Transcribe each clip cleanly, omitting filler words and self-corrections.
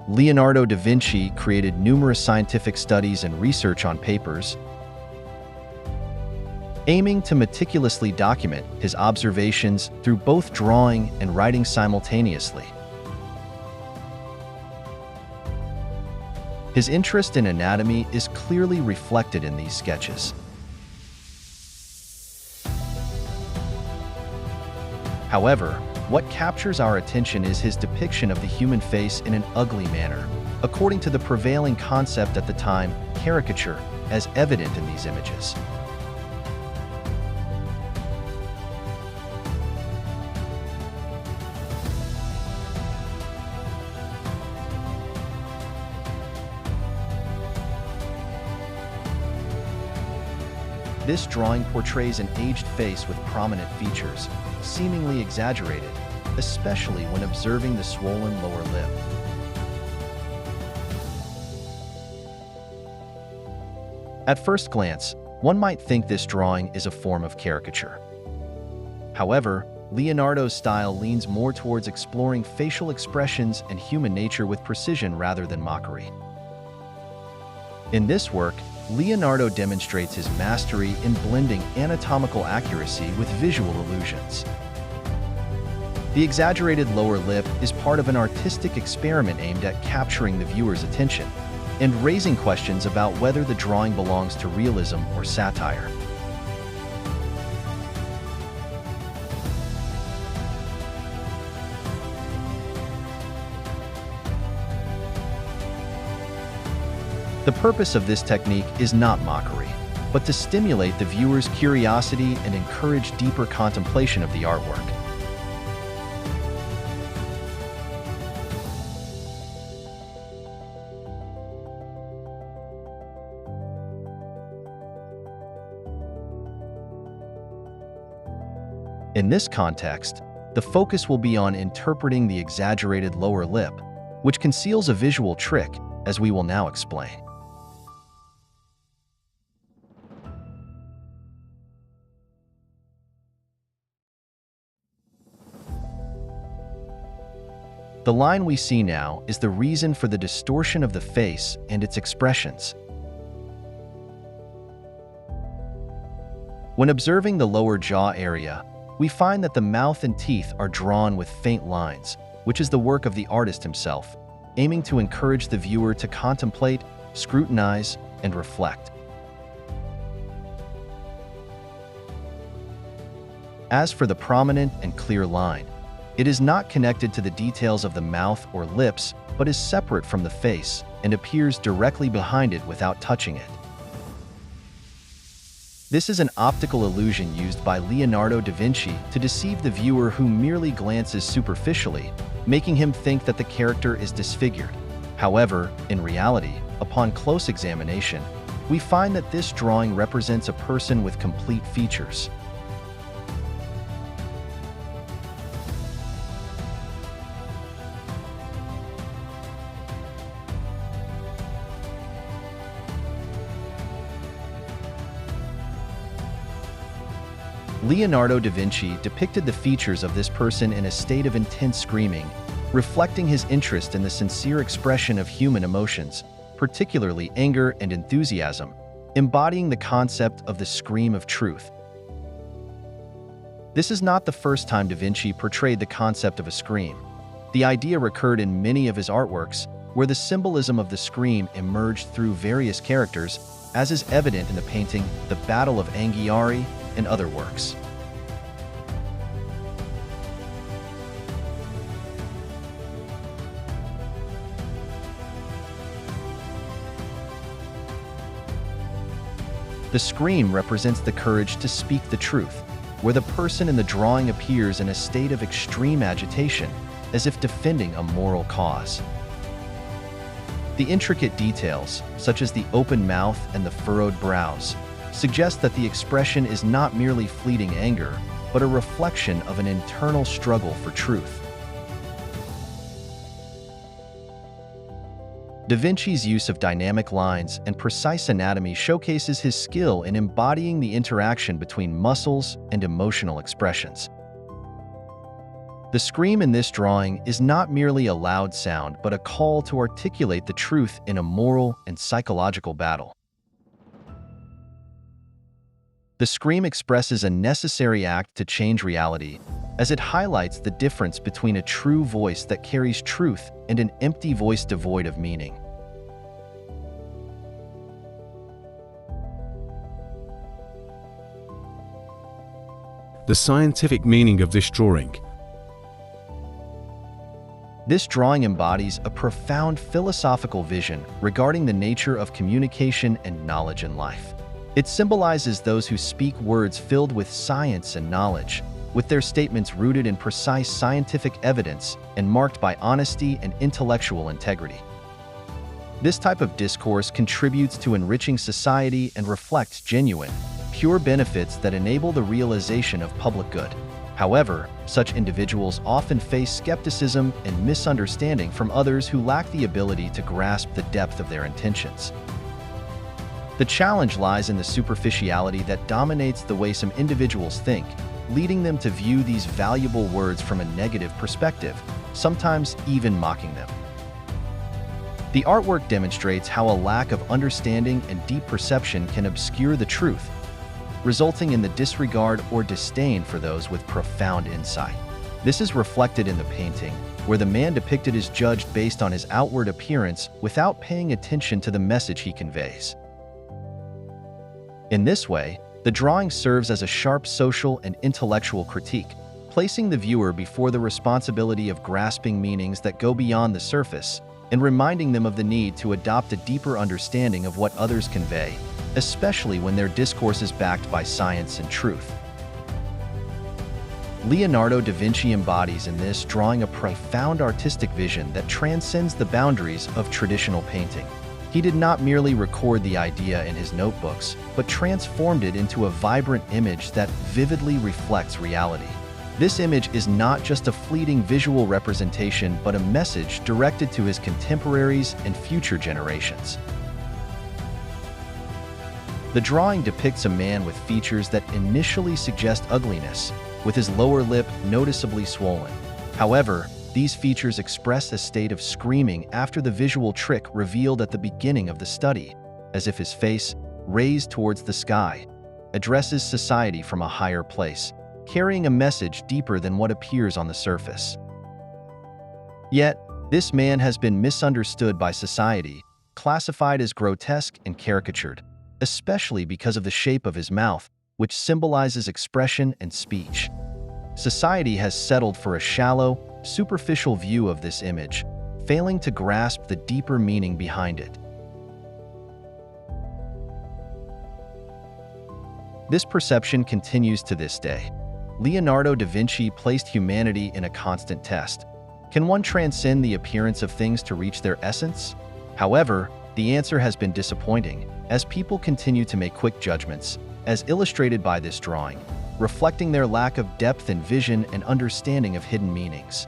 Leonardo da Vinci created numerous scientific studies and research on papers, aiming to meticulously document his observations through both drawing and writing simultaneously. His interest in anatomy is clearly reflected in these sketches. However, what captures our attention is his depiction of the human face in an ugly manner, according to the prevailing concept at the time, caricature, as evident in these images. This drawing portrays an aged face with prominent features, seemingly exaggerated, especially when observing the swollen lower lip. At first glance, one might think this drawing is a form of caricature. However, Leonardo's style leans more towards exploring facial expressions and human nature with precision rather than mockery. In this work, Leonardo demonstrates his mastery in blending anatomical accuracy with visual illusions. The exaggerated lower lip is part of an artistic experiment aimed at capturing the viewer's attention and raising questions about whether the drawing belongs to realism or satire. The purpose of this technique is not mockery, but to stimulate the viewer's curiosity and encourage deeper contemplation of the artwork. In this context, the focus will be on interpreting the exaggerated lower lip, which conceals a visual trick, as we will now explain. The line we see now is the reason for the distortion of the face and its expressions. When observing the lower jaw area, we find that the mouth and teeth are drawn with faint lines, which is the work of the artist himself, aiming to encourage the viewer to contemplate, scrutinize, and reflect. As for the prominent and clear line, it is not connected to the details of the mouth or lips, but is separate from the face and appears directly behind it without touching it. This is an optical illusion used by Leonardo da Vinci to deceive the viewer who merely glances superficially, making him think that the character is disfigured. However, in reality, upon close examination, we find that this drawing represents a person with complete features. Leonardo da Vinci depicted the features of this person in a state of intense screaming, reflecting his interest in the sincere expression of human emotions, particularly anger and enthusiasm, embodying the concept of the scream of truth. This is not the first time da Vinci portrayed the concept of a scream. The idea recurred in many of his artworks, where the symbolism of the scream emerged through various characters, as is evident in the painting The Battle of Anghiari and other works. The scream represents the courage to speak the truth, where the person in the drawing appears in a state of extreme agitation, as if defending a moral cause. The intricate details, such as the open mouth and the furrowed brows, suggest that the expression is not merely fleeting anger, but a reflection of an internal struggle for truth. Da Vinci's use of dynamic lines and precise anatomy showcases his skill in embodying the interaction between muscles and emotional expressions. The scream in this drawing is not merely a loud sound, but a call to articulate the truth in a moral and psychological battle. The scream expresses a necessary act to change reality, as it highlights the difference between a true voice that carries truth and an empty voice devoid of meaning. The scientific meaning of this drawing. This drawing embodies a profound philosophical vision regarding the nature of communication and knowledge in life. It symbolizes those who speak words filled with science and knowledge, with their statements rooted in precise scientific evidence and marked by honesty and intellectual integrity. This type of discourse contributes to enriching society and reflects genuine, pure benefits that enable the realization of public good. However, such individuals often face skepticism and misunderstanding from others who lack the ability to grasp the depth of their intentions. The challenge lies in the superficiality that dominates the way some individuals think, leading them to view these valuable words from a negative perspective, sometimes even mocking them. The artwork demonstrates how a lack of understanding and deep perception can obscure the truth, resulting in the disregard or disdain for those with profound insight. This is reflected in the painting, where the man depicted is judged based on his outward appearance without paying attention to the message he conveys. In this way, the drawing serves as a sharp social and intellectual critique, placing the viewer before the responsibility of grasping meanings that go beyond the surface and reminding them of the need to adopt a deeper understanding of what others convey, especially when their discourse is backed by science and truth. Leonardo da Vinci embodies in this drawing a profound artistic vision that transcends the boundaries of traditional painting. He did not merely record the idea in his notebooks, but transformed it into a vibrant image that vividly reflects reality. This image is not just a fleeting visual representation, but a message directed to his contemporaries and future generations. The drawing depicts a man with features that initially suggest ugliness, with his lower lip noticeably swollen. However, these features express a state of screaming after the visual trick revealed at the beginning of the study, as if his face, raised towards the sky, addresses society from a higher place, carrying a message deeper than what appears on the surface. Yet, this man has been misunderstood by society, classified as grotesque and caricatured, especially because of the shape of his mouth, which symbolizes expression and speech. Society has settled for a shallow, superficial view of this image, failing to grasp the deeper meaning behind it. This perception continues to this day. Leonardo da Vinci placed humanity in a constant test. Can one transcend the appearance of things to reach their essence? However, the answer has been disappointing, as people continue to make quick judgments, as illustrated by this drawing, reflecting their lack of depth in vision and understanding of hidden meanings.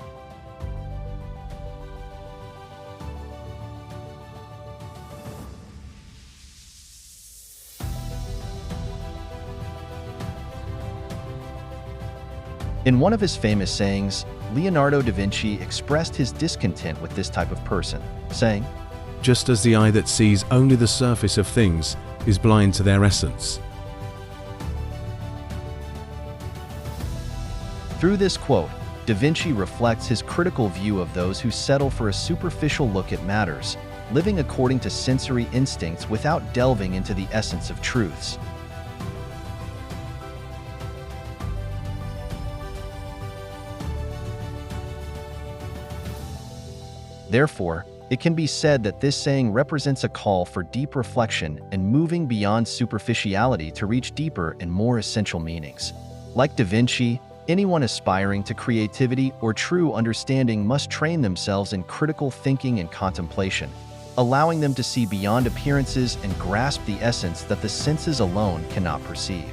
In one of his famous sayings, Leonardo da Vinci expressed his discontent with this type of person, saying, "Just as the eye that sees only the surface of things is blind to their essence." Through this quote, Da Vinci reflects his critical view of those who settle for a superficial look at matters, living according to sensory instincts without delving into the essence of truths. Therefore, it can be said that this saying represents a call for deep reflection and moving beyond superficiality to reach deeper and more essential meanings. Like Da Vinci, anyone aspiring to creativity or true understanding must train themselves in critical thinking and contemplation, allowing them to see beyond appearances and grasp the essence that the senses alone cannot perceive.